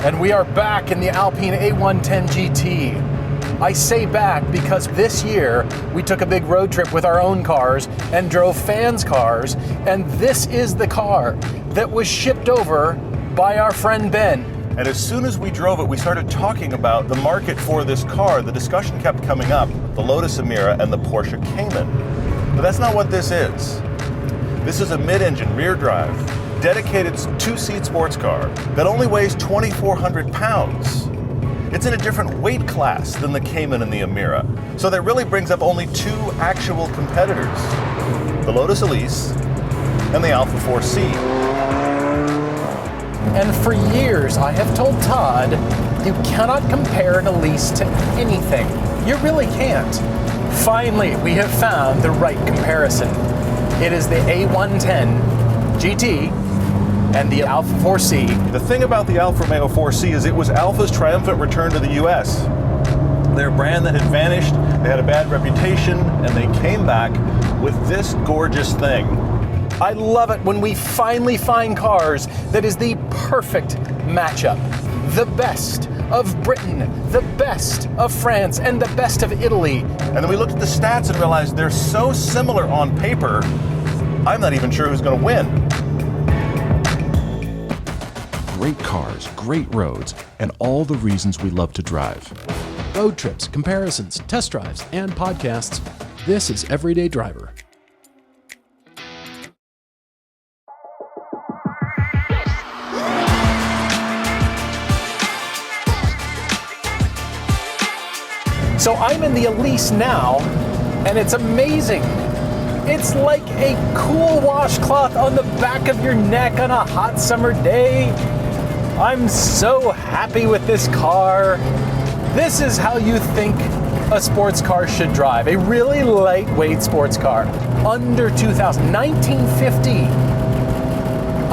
And we are back in the Alpine A110 GT. I say back because this year we took a big road trip with our own cars and drove fans' cars, and this is the car that was shipped over by our friend Ben. And as soon as we drove it, we started talking about the market for this car. The discussion kept coming up, the Lotus Emira and the Porsche Cayman. But that's not what this is. This is a mid-engine, rear-drive, dedicated two-seat sports car that only weighs 2,400 pounds. It's in a different weight class than the Cayman and the Emira. So that really brings up only two actual competitors, the Lotus Elise and the Alfa 4C. And for years I have told Todd, you cannot compare an Elise to anything. You really can't. Finally, we have found the right comparison. It is the A110 GT and the Alfa 4C. The thing about the Alfa Romeo 4C is it was Alfa's triumphant return to the US. They're a brand that had vanished, they had a bad reputation, and they came back with this gorgeous thing. I love it when we finally find cars that is the perfect matchup. The best of Britain, the best of France, and the best of Italy. And then we looked at the stats and realized they're so similar on paper, I'm not even sure who's going to win. Great cars, great roads, and all the reasons we love to drive. Road trips, comparisons, test drives, and podcasts. This is Everyday Driver. So I'm in the Elise now, and it's amazing. It's like a cool washcloth on the back of your neck on a hot summer day. I'm so happy with this car. This is how you think a sports car should drive. A really lightweight sports car. Under 2,000, 1950.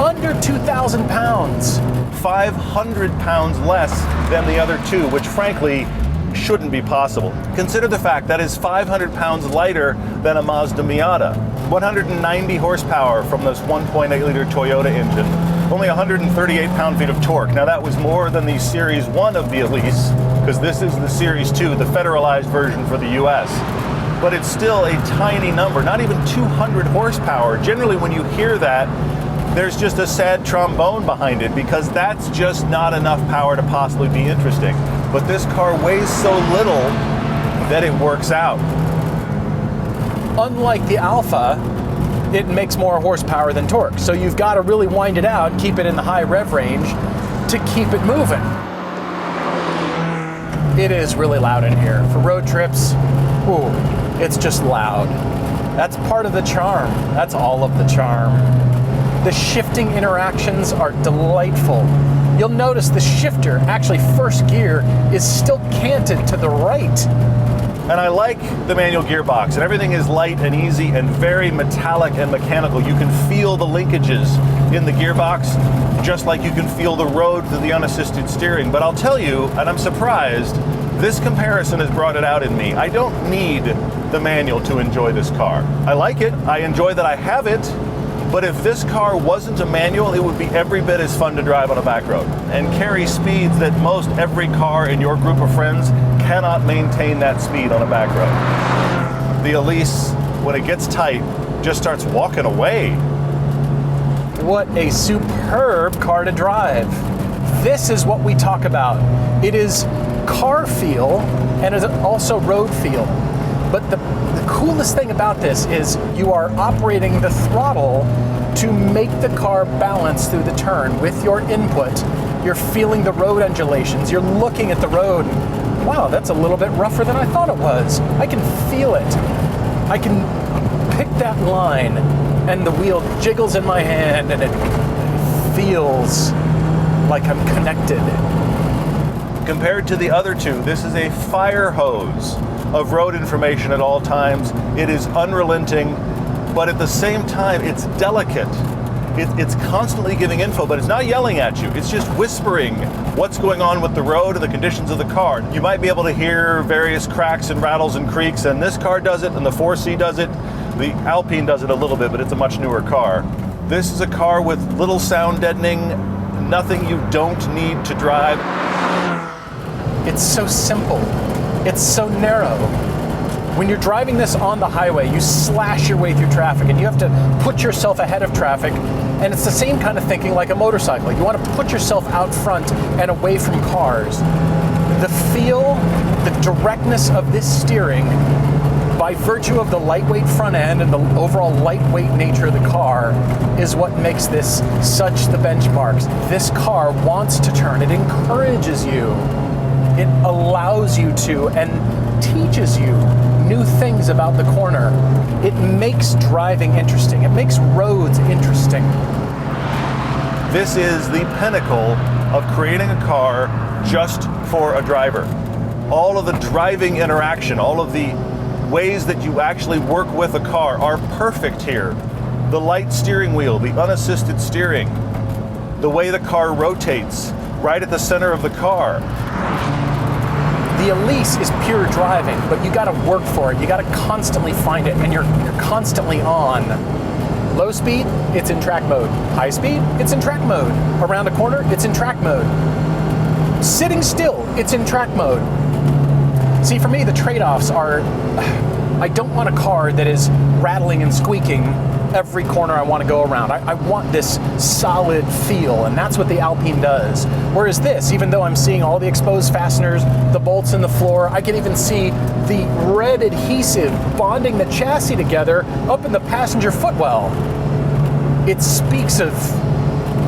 Under 2,000 pounds. 500 pounds less than the other two, which frankly shouldn't be possible. Consider the fact that is 500 pounds lighter than a Mazda Miata. 190 horsepower from this 1.8-liter Toyota engine. Only 138 pound-feet of torque. Now that was more than the Series 1 of the Elise, because this is the Series 2, the federalized version for the US. But it's still a tiny number, not even 200 horsepower. Generally when you hear that, there's just a sad trombone behind it, because that's just not enough power to possibly be interesting. But this car weighs so little that it works out. Unlike the Alfa, it makes more horsepower than torque. So you've got to really wind it out, keep it in the high rev range to keep it moving. It is really loud in here. For road trips, ooh, it's just loud. That's part of the charm. That's all of the charm. The shifting interactions are delightful. You'll notice the shifter, actually first gear, is still canted to the right. And I like the manual gearbox, and everything is light and easy and very metallic and mechanical. You can feel the linkages in the gearbox, just like you can feel the road through the unassisted steering. But I'll tell you, and I'm surprised, this comparison has brought it out in me. I don't need the manual to enjoy this car. I like it, I enjoy that I have it, but if this car wasn't a manual, it would be every bit as fun to drive on a back road and carry speeds that most every car in your group of friends cannot maintain that speed on a back road. The Elise, when it gets tight, just starts walking away. What a superb car to drive. This is what we talk about. It is car feel and it's also road feel. But the coolest thing about this is you are operating the throttle to make the car balance through the turn with your input. You're feeling the road undulations. You're looking at the road. Wow, that's a little bit rougher than I thought it was. I can feel it. I can pick that line, and the wheel jiggles in my hand, and it feels like I'm connected. Compared to the other two, this is a fire hose of road information at all times. It is unrelenting, but at the same time, it's delicate. It's constantly giving info, but it's not yelling at you. It's just whispering what's going on with the road and the conditions of the car. You might be able to hear various cracks and rattles and creaks, and this car does it, and the 4C does it. The Alpine does it a little bit, but it's a much newer car. This is a car with little sound deadening, nothing you don't need to drive. It's so simple. It's so narrow. When you're driving this on the highway, you slash your way through traffic and you have to put yourself ahead of traffic. And it's the same kind of thinking like a motorcycle. You want to put yourself out front and away from cars. The feel, the directness of this steering, by virtue of the lightweight front end and the overall lightweight nature of the car, is what makes this such the benchmarks. This car wants to turn. It encourages you. It allows you to and teaches you new things about the corner. It makes driving interesting. It makes roads interesting. This is the pinnacle of creating a car just for a driver. All of the driving interaction, all of the ways that you actually work with a car are perfect here. The light steering wheel, the unassisted steering, the way the car rotates right at the center of the car. The Elise is pure driving, but you gotta work for it. You gotta constantly find it, and you're constantly on. Low speed, it's in track mode. High speed, it's in track mode. Around a corner, it's in track mode. Sitting still, it's in track mode. See, for me, the trade-offs are, I don't want a car that is rattling and squeaking every corner I want to go around. I want this solid feel, and that's what the Alpine does. Whereas this, even though I'm seeing all the exposed fasteners, the bolts in the floor, I can even see the red adhesive bonding the chassis together up in the passenger footwell. It speaks of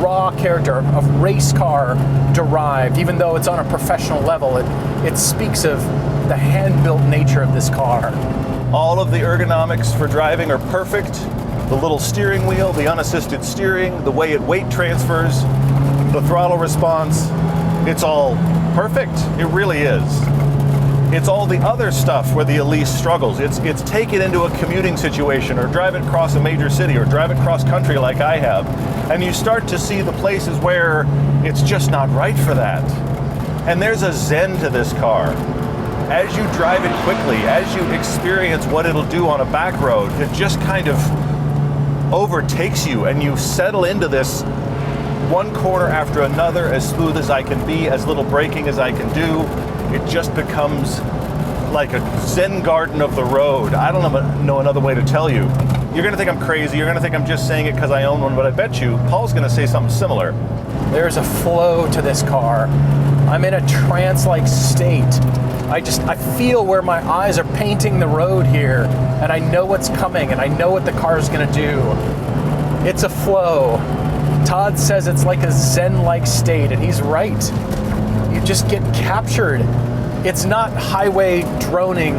raw character, of race car derived. Even though it's on a professional level, it speaks of the hand-built nature of this car. All of the ergonomics for driving are perfect. The little steering wheel, the unassisted steering, the way it weight transfers, the throttle response, it's all perfect. It really is. It's all the other stuff where the Elise struggles. It's take it into a commuting situation or drive it across a major city or drive it cross country like I have. And you start to see the places where it's just not right for that. And there's a zen to this car. As you drive it quickly, as you experience what it'll do on a back road, it just kind of overtakes you and you settle into this one corner after another, as smooth as I can be, as little braking as I can do. It just becomes like a Zen garden of the road. I don't know another way to tell you. You're gonna think I'm crazy, you're gonna think I'm just saying it because I own one, but I bet you Paul's gonna say something similar. There's a flow to this car. I'm in a trance-like state. I feel where my eyes are painting the road here, and I know what's coming, and I know what the car's gonna do. It's a flow. Todd says it's like a Zen-like state, and he's right. You just get captured. It's not highway droning.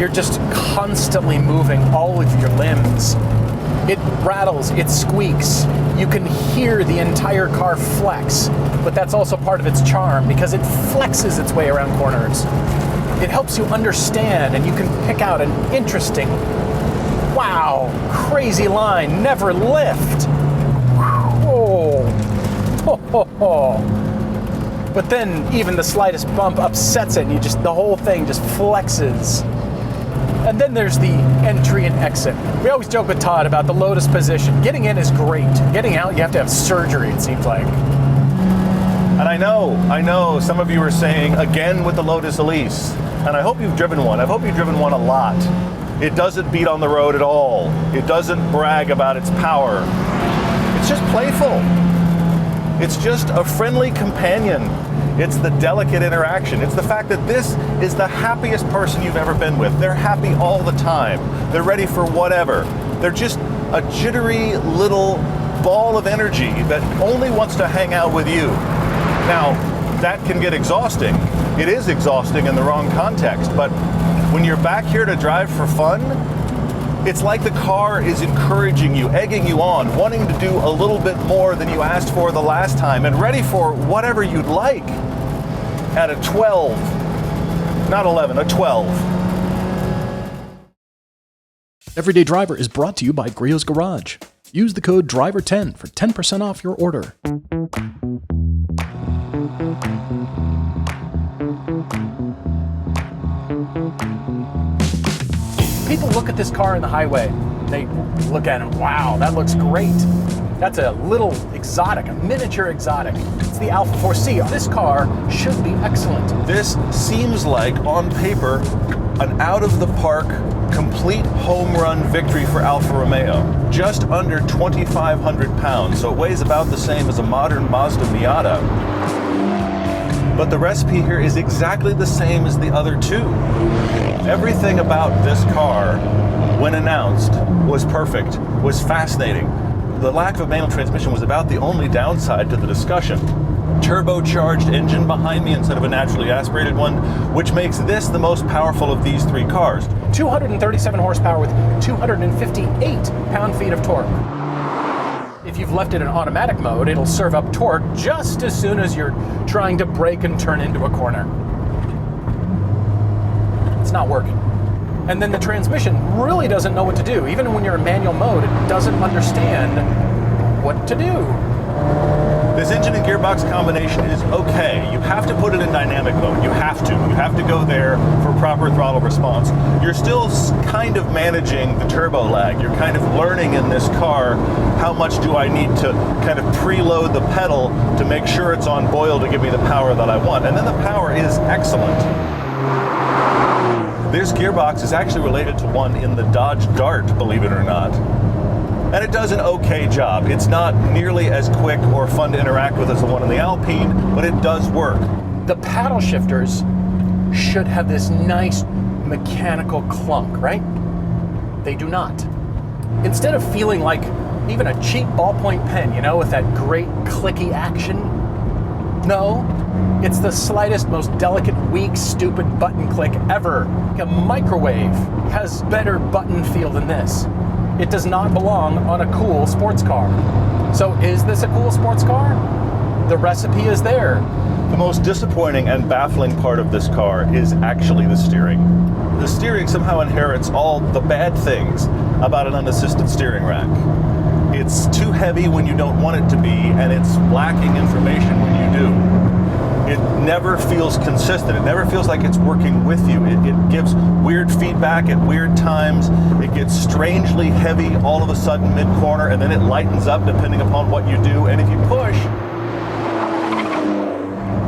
You're just constantly moving all of your limbs. It rattles, it squeaks. You can hear the entire car flex, but that's also part of its charm because it flexes its way around corners. It helps you understand, and you can pick out an interesting, wow, crazy line, never lift. Whoa. Ho, ho, ho. But then even the slightest bump upsets it, and the whole thing just flexes. And then there's the entry and exit. We always joke with Todd about the Lotus position. Getting in is great. Getting out, you have to have surgery, it seems like. And I know some of you are saying, again with the Lotus Elise, and I hope you've driven one. I hope you've driven one a lot. It doesn't beat on the road at all. It doesn't brag about its power. It's just playful. It's just a friendly companion. It's the delicate interaction. It's the fact that this is the happiest person you've ever been with. They're happy all the time. They're ready for whatever. They're just a jittery little ball of energy that only wants to hang out with you. Now, that can get exhausting. It is exhausting in the wrong context, but when you're back here to drive for fun, it's like the car is encouraging you, egging you on, wanting to do a little bit more than you asked for the last time, and ready for whatever you'd like at a 12. Not 11, a 12. Everyday Driver is brought to you by Griot's Garage. Use the code DRIVER10 for 10% off your order. People look at this car in the highway. They look at it, wow, that looks great. That's a little exotic, a miniature exotic. It's the Alfa 4C. This car should be excellent. This seems like, on paper, an out-of-the-park, complete home run victory for Alfa Romeo. Just under 2,500 pounds, so it weighs about the same as a modern Mazda Miata. But the recipe here is exactly the same as the other two. Everything about this car, when announced, was perfect, was fascinating. The lack of a manual transmission was about the only downside to the discussion. Turbocharged engine behind me instead of a naturally aspirated one, which makes this the most powerful of these three cars. 237 horsepower with 258 pound-feet of torque. If you've left it in automatic mode, it'll serve up torque just as soon as you're trying to brake and turn into a corner. It's not working. And then the transmission really doesn't know what to do. Even when you're in manual mode, it doesn't understand what to do. This engine and gearbox combination is okay. You have to put it in dynamic mode. You have to. You have to go there for proper throttle response. You're still kind of managing the turbo lag. You're kind of learning in this car how much do I need to kind of preload the pedal to make sure it's on boil to give me the power that I want. And then the power is excellent. This gearbox is actually related to one in the Dodge Dart, believe it or not. And it does an okay job. It's not nearly as quick or fun to interact with as the one in the Alpine, but it does work. The paddle shifters should have this nice mechanical clunk, right? They do not. Instead of feeling like even a cheap ballpoint pen, you know, with that great clicky action, no, it's the slightest, most delicate, weak, stupid button click ever. A microwave has better button feel than this. It does not belong on a cool sports car. So is this a cool sports car? The recipe is there. The most disappointing and baffling part of this car is actually the steering. The steering somehow inherits all the bad things about an unassisted steering rack. It's too heavy when you don't want it to be, and it's lacking information when you do. It never feels consistent. It never feels like it's working with you. It gives weird feedback at weird times. It gets strangely heavy all of a sudden mid-corner, and then it lightens up depending upon what you do. And if you push,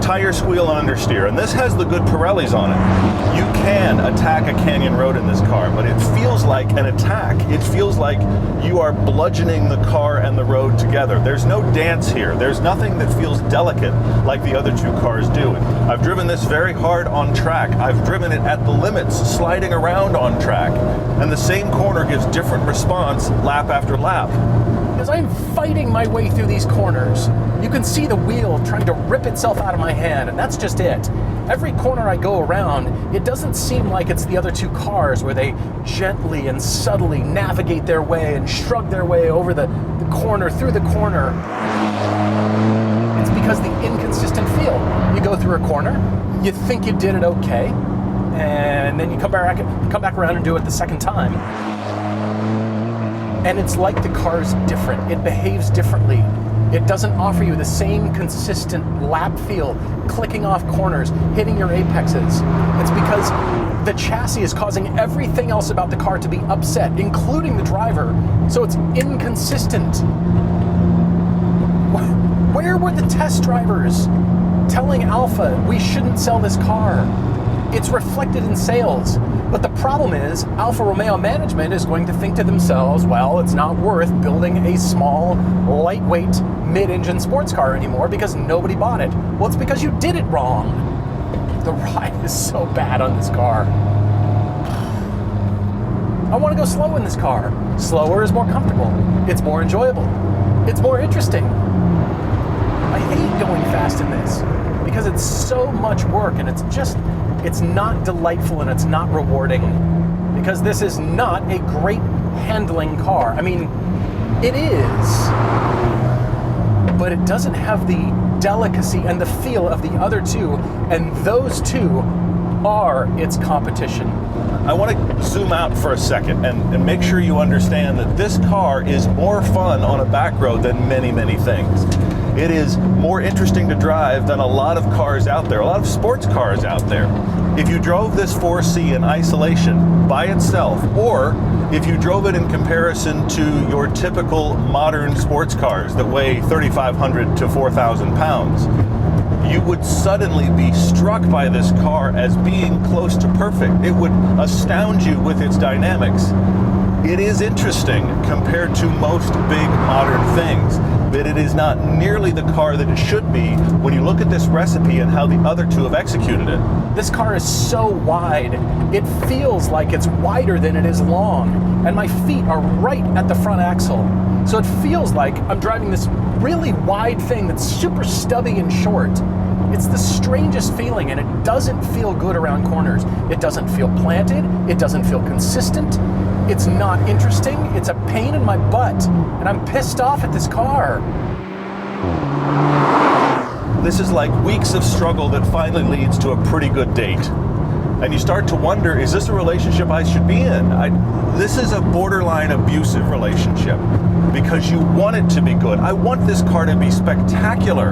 tire squeal and understeer. And this has the good Pirellis on it. You can attack a canyon road in this car, but it feels like an attack. It feels like you are bludgeoning the car and the road together. There's no dance here. There's nothing that feels delicate like the other two cars do. I've driven this very hard on track. I've driven it at the limits, sliding around on track. And the same corner gives different response lap after lap. Because I'm fighting my way through these corners. You can see the wheel trying to rip itself out of my hand, and that's just it. Every corner I go around, it doesn't seem like it's the other two cars where they gently and subtly navigate their way and shrug their way over the corner, through the corner. It's because the inconsistent feel. You go through a corner, you think you did it okay, and then you come back around and do it the second time. And it's like the car's different. It behaves differently. It doesn't offer you the same consistent lap feel, clicking off corners, hitting your apexes. It's because the chassis is causing everything else about the car to be upset, including the driver. So it's inconsistent. Where were the test drivers telling Alfa we shouldn't sell this car? It's reflected in sales. But the problem is, Alfa Romeo management is going to think to themselves, well, it's not worth building a small, lightweight, mid-engine sports car anymore because nobody bought it. Well, it's because you did it wrong. The ride is so bad on this car. I want to go slow in this car. Slower is more comfortable. It's more enjoyable. It's more interesting. I hate going fast in this because it's so much work and it's not delightful and it's not rewarding because this is not a great handling car. I mean, it is, but it doesn't have the delicacy and the feel of the other two, and those two are its competition. I want to zoom out for a second and make sure you understand that this car is more fun on a back road than many, many things. It is more interesting to drive than a lot of cars out there, a lot of sports cars out there. If you drove this 4C in isolation by itself, or if you drove it in comparison to your typical modern sports cars that weigh 3,500 to 4,000 pounds, you would suddenly be struck by this car as being close to perfect. It would astound you with its dynamics. It is interesting compared to most big modern things, but it is not nearly the car that it should be when you look at this recipe and how the other two have executed it. This car is so wide, it feels like it's wider than it is long, and my feet are right at the front axle. So it feels like I'm driving this really wide thing that's super stubby and short. It's the strangest feeling, and it doesn't feel good around corners. It doesn't feel planted, it doesn't feel consistent, it's not interesting, it's a pain in my butt, and I'm pissed off at this car. This is like weeks of struggle that finally leads to a pretty good date. And you start to wonder, is this a relationship I should be in? This is a borderline abusive relationship because you want it to be good. I want this car to be spectacular,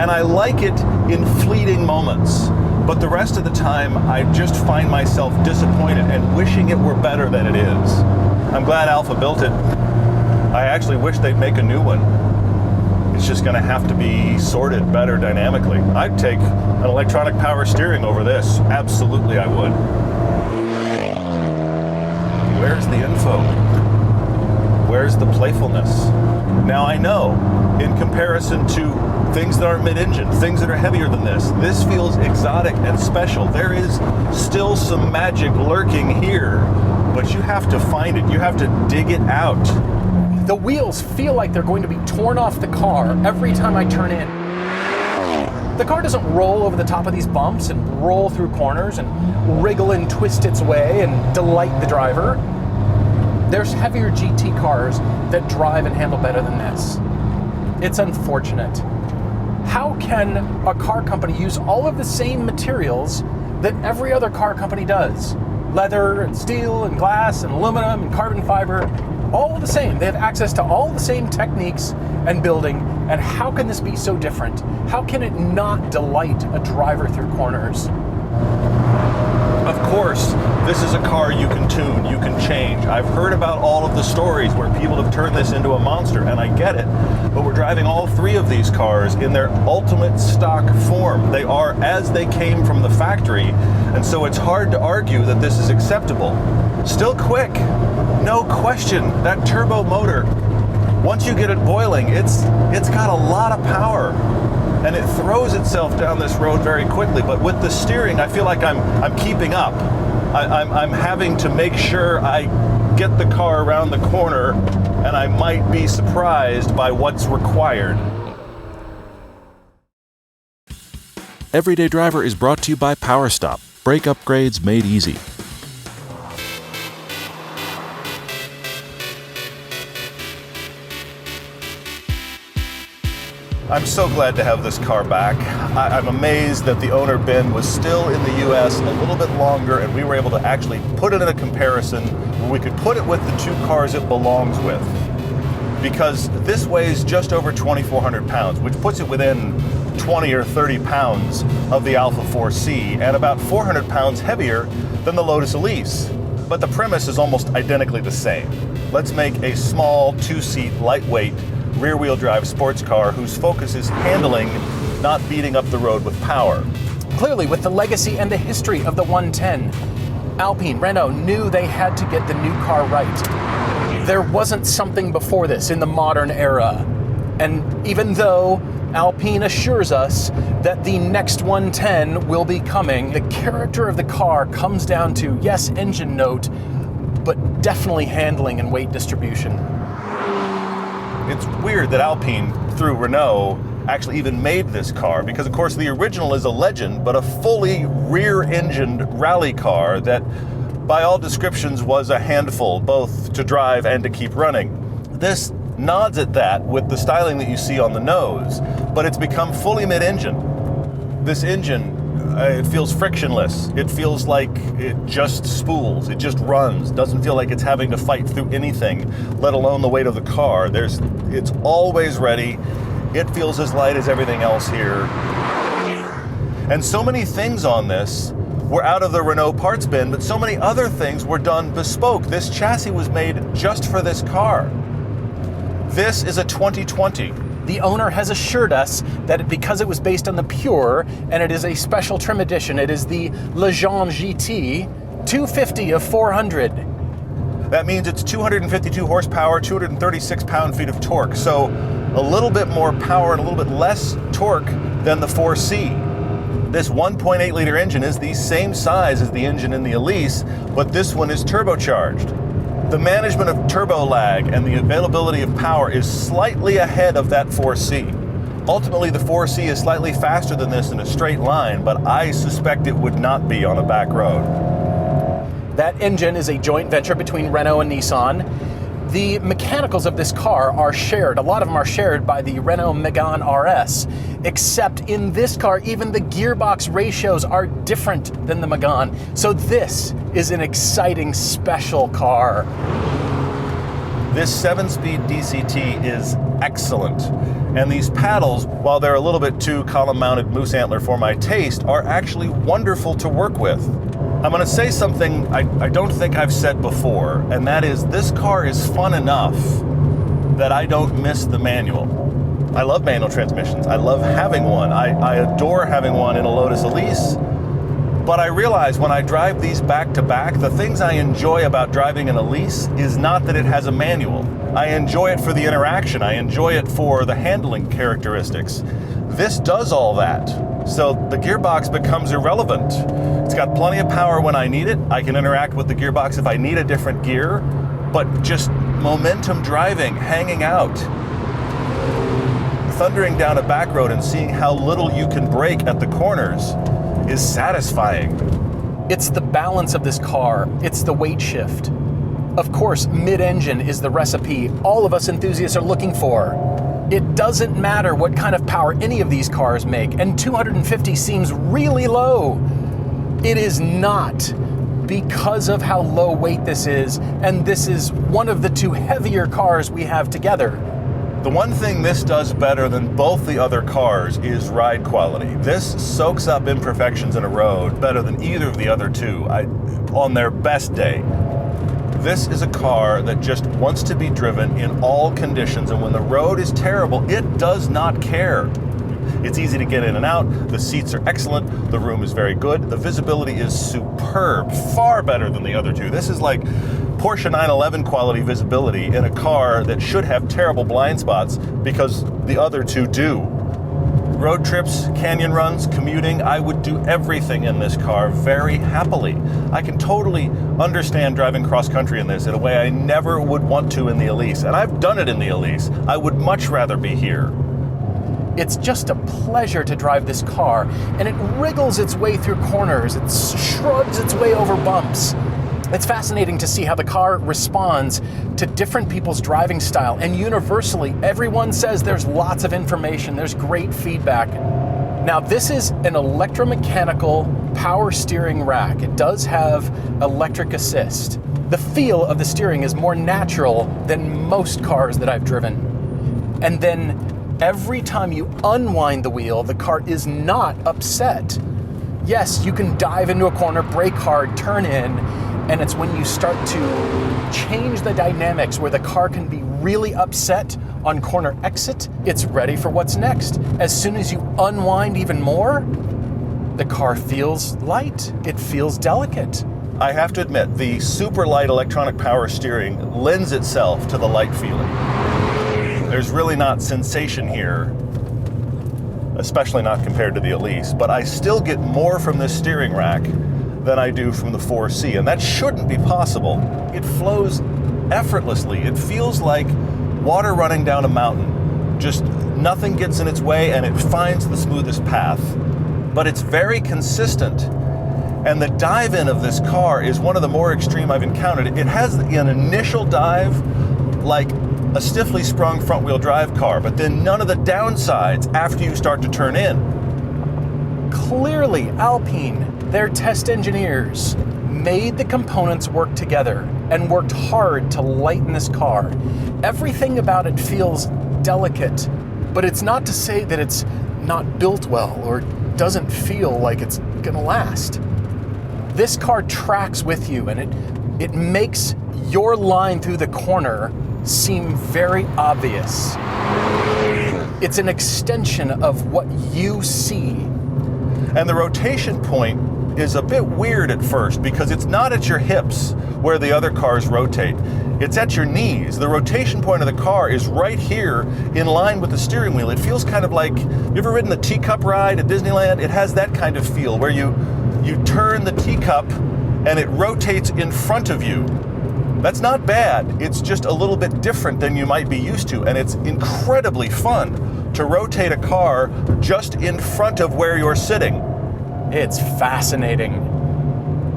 and I like it in fleeting moments. But the rest of the time, I just find myself disappointed and wishing it were better than it is. I'm glad Alfa built it. I actually wish they'd make a new one. It's just going to have to be sorted better dynamically. I'd take an electronic power steering over this. Absolutely, I would. Where's the info? Where's the playfulness? Now I know, in comparison to things that aren't mid-engine, things that are heavier than this feels exotic and special. There is still some magic lurking here, but you have to find it. You have to dig it out. The wheels feel like they're going to be torn off the car every time I turn in. The car doesn't roll over the top of these bumps and roll through corners and wriggle and twist its way and delight the driver. There's heavier GT cars that drive and handle better than this. It's unfortunate. How can a car company use all of the same materials that every other car company does? Leather and steel and glass and aluminum and carbon fiber, all the same. They have access to all the same techniques and building, and how can this be so different? How can it not delight a driver through corners? Of course, this is a car you can tune, you can change. I've heard about all of the stories where people have turned this into a monster, and I get it. But we're driving all three of these cars in their ultimate stock form. They are as they came from the factory, and so it's hard to argue that this is acceptable. Still quick, no question. That turbo motor, once you get it boiling, it's got a lot of power. And it throws itself down this road very quickly. But with the steering, I feel like I'm keeping up. I'm having to make sure I get the car around the corner, and I might be surprised by what's required. Everyday Driver is brought to you by PowerStop. Brake upgrades made easy. I'm so glad to have this car back. I'm amazed that the owner, Ben, was still in the US a little bit longer, and we were able to actually put it in a comparison where we could put it with the two cars it belongs with. Because this weighs just over 2,400 pounds, which puts it within 20 or 30 pounds of the Alfa 4C and about 400 pounds heavier than the Lotus Elise. But the premise is almost identically the same. Let's make a small, two-seat, lightweight, rear-wheel drive sports car whose focus is handling, not beating up the road with power. Clearly, with the legacy and the history of the 110, Alpine, Renault knew they had to get the new car right. There wasn't something before this in the modern era. And even though Alpine assures us that the next 110 will be coming, the character of the car comes down to, yes, engine note, but definitely handling and weight distribution. It's weird that Alpine, through Renault, actually even made this car, because of course the original is a legend, but a fully rear-engined rally car that by all descriptions was a handful, both to drive and to keep running. This nods at that with the styling that you see on the nose, but it's become fully mid-engine. This engine, it feels frictionless. It feels like it just spools, it just runs, doesn't feel like it's having to fight through anything, let alone the weight of the car. It's always ready. It feels as light as everything else here. And so many things on this were out of the Renault parts bin, but so many other things were done bespoke. This chassis was made just for this car. This is a 2020. The owner has assured us that because it was based on the Pure, and it is a special trim edition, it is the Legend GT 250 of 400. That means it's 252 horsepower, 236 pound-feet of torque. So a little bit more power and a little bit less torque than the 4C. This 1.8 liter engine is the same size as the engine in the Elise, but this one is turbocharged. The management of turbo lag and the availability of power is slightly ahead of that 4C. Ultimately, the 4C is slightly faster than this in a straight line, but I suspect it would not be on a back road. That engine is a joint venture between Renault and Nissan. The mechanicals of this car are shared. A lot of them are shared by the Renault Megane RS, except in this car, even the gearbox ratios are different than the Megane. So this is an exciting, special car. This 7-speed DCT is excellent. And these paddles, while they're a little bit too column-mounted moose antler for my taste, are actually wonderful to work with. I'm going to say something I don't think I've said before, and that is this car is fun enough that I don't miss the manual. I love manual transmissions. I love having one. I adore having one in a Lotus Elise. But I realize when I drive these back to back, the things I enjoy about driving an Elise is not that it has a manual. I enjoy it for the interaction. I enjoy it for the handling characteristics. This does all that. So the gearbox becomes irrelevant. It's got plenty of power when I need it. I can interact with the gearbox if I need a different gear, but just momentum driving, hanging out, thundering down a back road and seeing how little you can brake at the corners is satisfying. It's the balance of this car. It's the weight shift. Of course, mid-engine is the recipe all of us enthusiasts are looking for. It doesn't matter what kind of power any of these cars make, and 250 seems really low. It is not, because of how low weight this is, and this is one of the two heavier cars we have together. The one thing this does better than both the other cars is ride quality. This soaks up imperfections in a road better than either of the other two on their best day. This is a car that just wants to be driven in all conditions, and when the road is terrible, it does not care. It's easy to get in and out, the seats are excellent, the room is very good, the visibility is superb, far better than the other two. This is like Porsche 911 quality visibility in a car that should have terrible blind spots because the other two do. Road trips, canyon runs, commuting, I would do everything in this car very happily. I can totally understand driving cross country in this in a way I never would want to in the Elise, and I've done it in the Elise. I would much rather be here. It's just a pleasure to drive this car, and it wriggles its way through corners, it shrugs its way over bumps. It's fascinating to see how the car responds to different people's driving style, and universally, everyone says there's lots of information, there's great feedback. Now, this is an electromechanical power steering rack. It does have electric assist. The feel of the steering is more natural than most cars that I've driven. And then every time you unwind the wheel, the car is not upset. Yes, you can dive into a corner, brake hard, turn in, and it's when you start to change the dynamics where the car can be really upset on corner exit, it's ready for what's next. As soon as you unwind even more, the car feels light. It feels delicate. I have to admit, the super light electronic power steering lends itself to the light feeling. There's really not sensation here, especially not compared to the Elise, but I still get more from this steering rack than I do from the 4C, and that shouldn't be possible. It flows effortlessly. It feels like water running down a mountain. Just nothing gets in its way and it finds the smoothest path. But it's very consistent. And the dive-in of this car is one of the more extreme I've encountered. It has an initial dive like a stiffly sprung front-wheel drive car, but then none of the downsides after you start to turn in. Clearly, Alpine, their test engineers, made the components work together and worked hard to lighten this car. Everything about it feels delicate, But it's not to say that it's not built well or doesn't feel like it's gonna last. This car tracks with you, and it makes your line through the corner seem very obvious. It's an extension of what you see. And the rotation point is a bit weird at first because it's not at your hips where the other cars rotate. It's at your knees. The rotation point of the car is right here in line with the steering wheel. It feels kind of like, you ever ridden the teacup ride at Disneyland? It has that kind of feel where you turn the teacup and it rotates in front of you. That's not bad. It's just a little bit different than you might be used to, and it's incredibly fun to rotate a car just in front of where you're sitting. It's fascinating.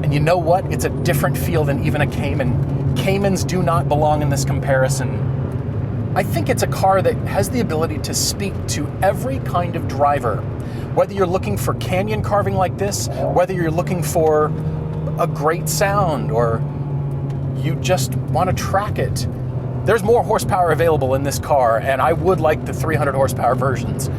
And you know what? It's a different feel than even a Cayman. Caymans do not belong in this comparison. I think it's a car that has the ability to speak to every kind of driver. Whether you're looking for canyon carving like this, whether you're looking for a great sound, or you just want to track it. There's more horsepower available in this car, and I would like the 300 horsepower versions.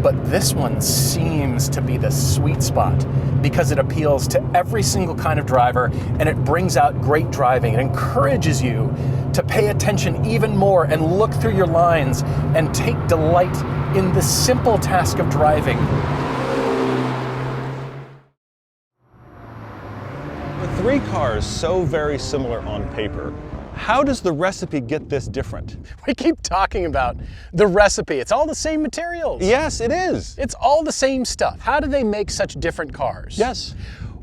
But this one seems to be the sweet spot because it appeals to every single kind of driver, and it brings out great driving. It encourages you to pay attention even more and look through your lines and take delight in the simple task of driving. With three cars so very similar on paper, how does the recipe get this different? We keep talking about the recipe. It's all the same materials. Yes, it is. It's all the same stuff. How do they make such different cars? Yes.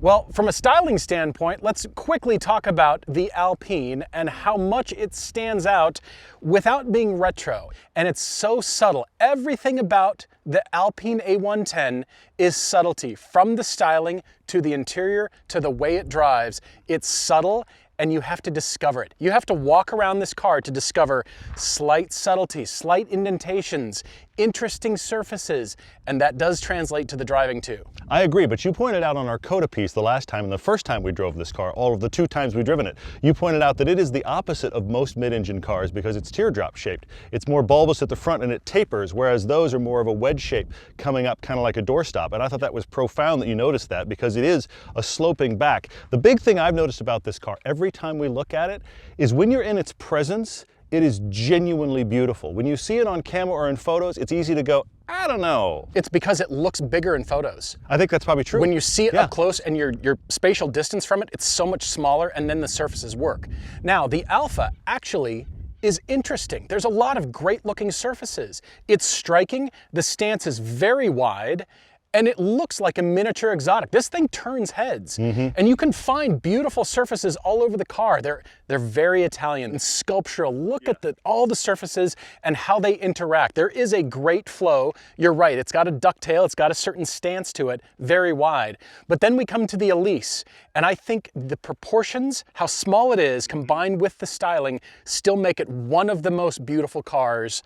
Well, from a styling standpoint, let's quickly talk about the Alpine and how much it stands out without being retro. And it's so subtle. Everything about the Alpine A110 is subtlety, from the styling to the interior to the way it drives. It's subtle, and you have to discover it. You have to walk around this car to discover slight subtleties, slight indentations, interesting surfaces, and that does translate to the driving too. I agree, but you pointed out on our Coda piece the last time and the first time we drove this car, all of the 2 times we've driven it, you pointed out that it is the opposite of most mid-engine cars because it's teardrop shaped. It's more bulbous at the front and it tapers, whereas those are more of a wedge shape coming up kind of like a doorstop. And I thought that was profound that you noticed that because it is a sloping back. The big thing I've noticed about this car every time we look at it is when you're in its presence, it is genuinely beautiful. When you see it on camera or in photos, it's easy to go, I don't know. It's because it looks bigger in photos. I think that's probably true. When you see it up close and your spatial distance from it, it's so much smaller, and then the surfaces work. Now, the Alfa actually is interesting. There's a lot of great looking surfaces. It's striking, the stance is very wide, and it looks like a miniature exotic. This thing turns heads, and you can find beautiful surfaces all over the car. They're very Italian and sculptural. Look at all the surfaces and how they interact. There is a great flow. You're right, it's got a ducktail, it's got a certain stance to it, very wide. But then we come to the Elise, and I think the proportions, how small it is, combined with the styling, still make it one of the most beautiful cars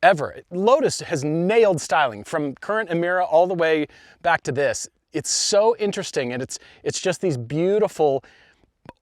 ever. Lotus has nailed styling from current Emira all the way back to this. It's so interesting, and it's just these beautiful,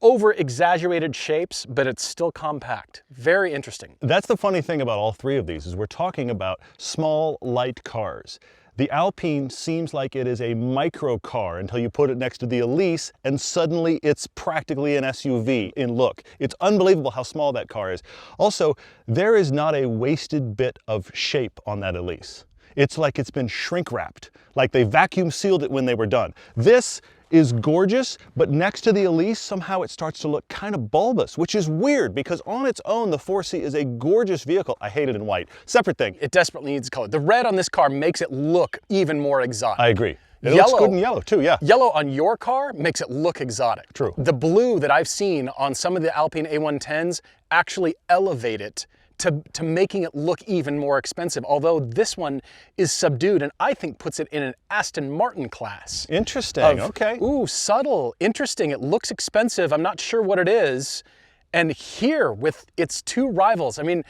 over-exaggerated shapes, but it's still compact. Very interesting. That's the funny thing about all 3 of these is we're talking about small, light cars. The Alpine seems like it is a micro car until you put it next to the Elise, and suddenly it's practically an SUV in look. It's unbelievable how small that car is. Also, there is not a wasted bit of shape on that Elise. It's like it's been shrink wrapped, like they vacuum sealed it when they were done. This is gorgeous, but next to the Elise, somehow it starts to look kind of bulbous, which is weird because on its own, the 4C is a gorgeous vehicle. I hate it in white. Separate thing. It desperately needs color. The red on this car makes it look even more exotic. I agree. It looks good in yellow too, yeah. Yellow on your car makes it look exotic. True. The blue that I've seen on some of the Alpine A110s actually elevate it to making it look even more expensive, although this one is subdued and I think puts it in an Aston Martin class. Interesting, okay. Ooh, subtle, interesting. It looks expensive. I'm not sure what it is. And here with its 2 rivals, I mean,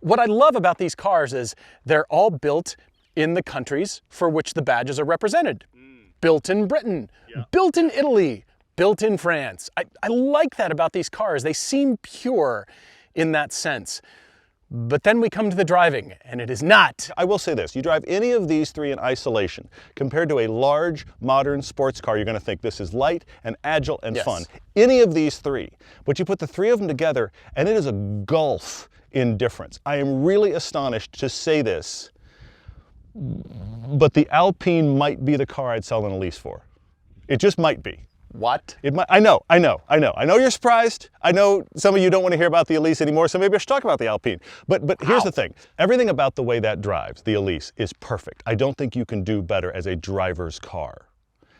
what I love about these cars is they're all built in the countries for which the badges are represented. Built in Britain, built in Italy, built in France. I like that about these cars. They seem pure in that sense. But then we come to the driving, and it is not. I will say this, you drive any of these three in isolation, compared to a large, modern sports car, you're going to think this is light and agile and fun. Any of these three. But you put the three of them together, and it is a gulf in difference. I am really astonished to say this, but the Alpine might be the car I'd sell an Elise for. It just might be. What? It might, I know you're surprised. I know some of you don't want to hear about the Elise anymore, so maybe I should talk about the Alpine. But here's the thing. Everything about the way that drives, the Elise, is perfect. I don't think you can do better as a driver's car.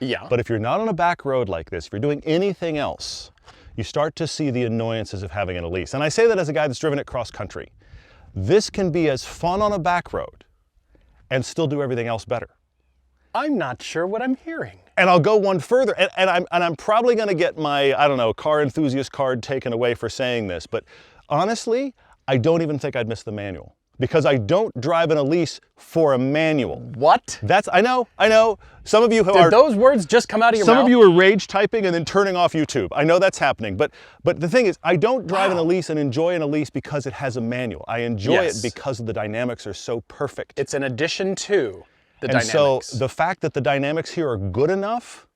Yeah. But if you're not on a back road like this, if you're doing anything else, you start to see the annoyances of having an Elise. And I say that as a guy that's driven it cross country. This can be as fun on a back road and still do everything else better. I'm not sure what I'm hearing. And I'll go one further, and I'm probably going to get my, I don't know, car enthusiast card taken away for saying this, but honestly, I don't even think I'd miss the manual, because I don't drive an Elise for a manual. What? I know. Some of you who Did those words just come out of your mouth? Some of you are rage typing and then turning off YouTube. I know that's happening, but the thing is, I don't drive an Elise and enjoy an Elise because it has a manual. I enjoy it because the dynamics are so perfect. It's an addition to the dynamics. And so the fact that the dynamics here are good enough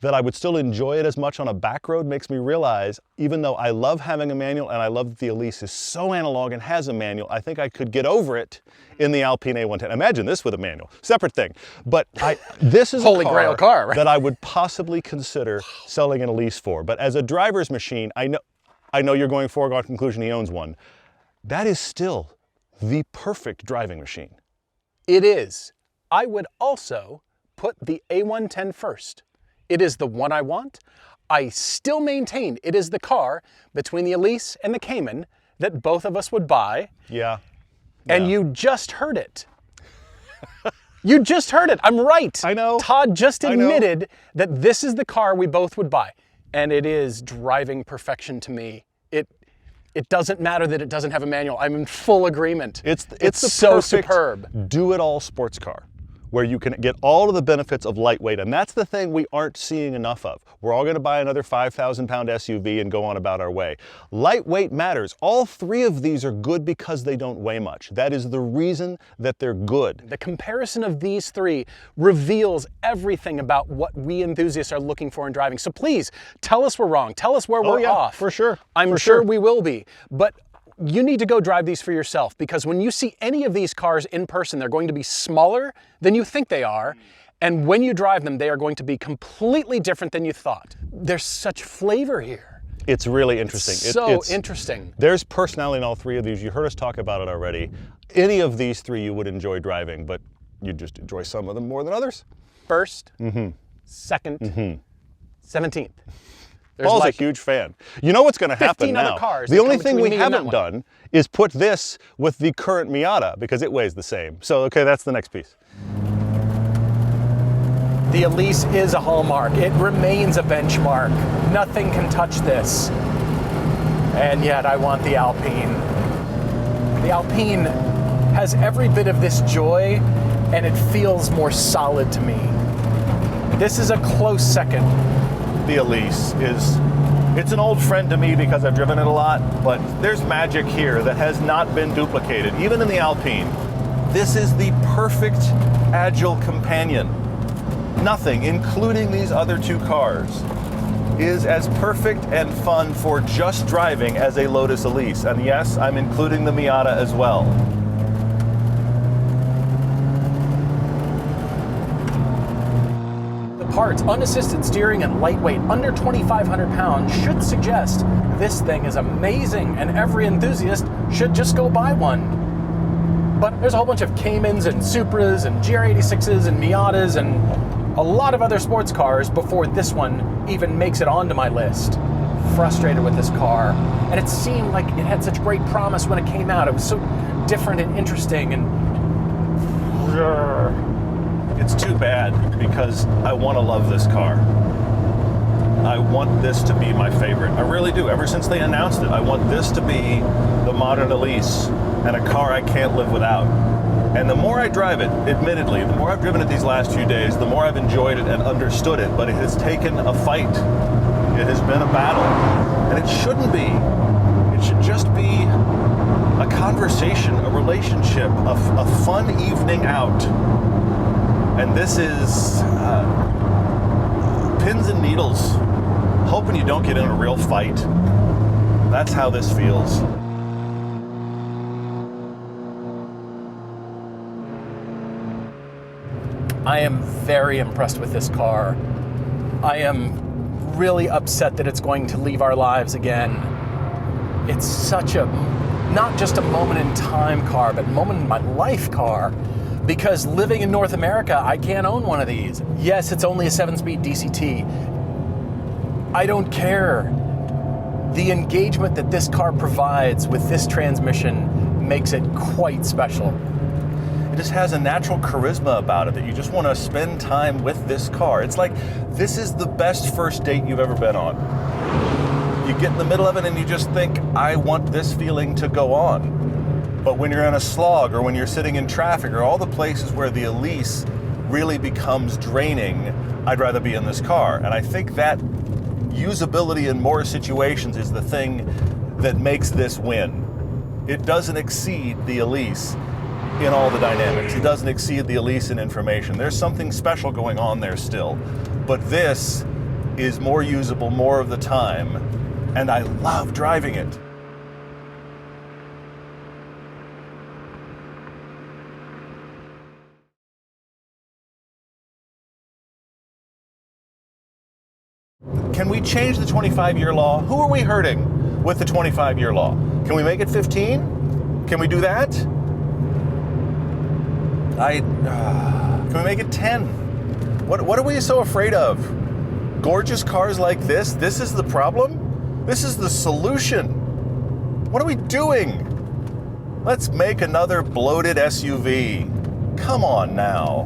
that I would still enjoy it as much on a back road makes me realize, even though I love having a manual and I love that the Elise is so analog and has a manual, I think I could get over it in the Alpine A110. Imagine this with a manual, separate thing. But this is Holy grail car, right? that I would possibly consider selling an Elise for. But as a driver's machine, I know you're going foregone conclusion he owns one. That is still the perfect driving machine. It is. I would also put the A110 first. It is the one I want. I still maintain it is the car between the Elise and the Cayman that both of us would buy. Yeah. And you just heard it. You just heard it. I'm right. I know. Todd just admitted that this is the car we both would buy. And it is driving perfection to me. It doesn't matter that it doesn't have a manual. I'm in full agreement. It's the so perfect superb. do-it-all sports car, where you can get all of the benefits of lightweight, and that's the thing we aren't seeing enough of. We're all going to buy another 5,000-pound SUV and go on about our way. Lightweight matters. All three of these are good because they don't weigh much. That is the reason that they're good. The comparison of these three reveals everything about what we enthusiasts are looking for in driving. So please, tell us we're wrong. Tell us where we're off. For sure. I'm sure we will be. But you need to go drive these for yourself, because when you see any of these cars in person, they're going to be smaller than you think they are. And when you drive them, they are going to be completely different than you thought. There's such flavor here. It's really interesting. It's interesting. There's personality in all three of these. You heard us talk about it already. Any of these three you would enjoy driving, but you just enjoy some of them more than others. First, second, 17th. There's Paul's a huge fan. You know what's going to happen now? other cars The that only come thing we between me and that haven't one. done is put this with the current Miata, because it weighs the same. So, okay, that's the next piece. The Elise is a hallmark. It remains a benchmark. Nothing can touch this. And yet I want the Alpine. The Alpine has every bit of this joy, and it feels more solid to me. This is a close second. The Elise it's an old friend to me because I've driven it a lot, but there's magic here that has not been duplicated, even in the Alpine. This is the perfect agile companion. Nothing, including these other two cars, is as perfect and fun for just driving as a Lotus Elise. And yes, I'm including the Miata as well. Parts, unassisted steering, and lightweight, under 2,500 pounds, should suggest this thing is amazing and every enthusiast should just go buy one. But there's a whole bunch of Caymans and Supras and GR86s and Miatas and a lot of other sports cars before this one even makes it onto my list. Frustrated with this car. And it seemed like it had such great promise when it came out. It was so different and interesting and... It's too bad, because I want to love this car. I want this to be my favorite. I really do. Ever since they announced it, I want this to be the modern Elise and a car I can't live without. And the more I drive it, admittedly, the more I've driven it these last few days, the more I've enjoyed it and understood it. But it has taken a fight. It has been a battle. And it shouldn't be. It should just be a car conversation, a relationship, a fun evening out. And this is pins and needles, hoping you don't get in a real fight. That's how this feels. I am very impressed with this car. I am really upset that it's going to leave our lives again. It's such a, not just a moment in time car, but moment in my life car. Because living in North America, I can't own one of these. Yes, it's only a 7-speed DCT. I don't care. The engagement that this car provides with this transmission makes it quite special. It just has a natural charisma about it that you just want to spend time with this car. It's like, this is the best first date you've ever been on. You get in the middle of it and you just think, I want this feeling to go on. But when you're in a slog, or when you're sitting in traffic, or all the places where the Elise really becomes draining, I'd rather be in this car. And I think that usability in more situations is the thing that makes this win. It doesn't exceed the Elise in all the dynamics. It doesn't exceed the Elise in information. There's something special going on there still. But this is more usable more of the time, and I love driving it. Can we change the 25-year law? Who are we hurting with the 25-year law? Can we make it 15? Can we do that? Can we make it 10? What are we so afraid of? Gorgeous cars like this? This is the problem? This is the solution. What are we doing? Let's make another bloated SUV. Come on now.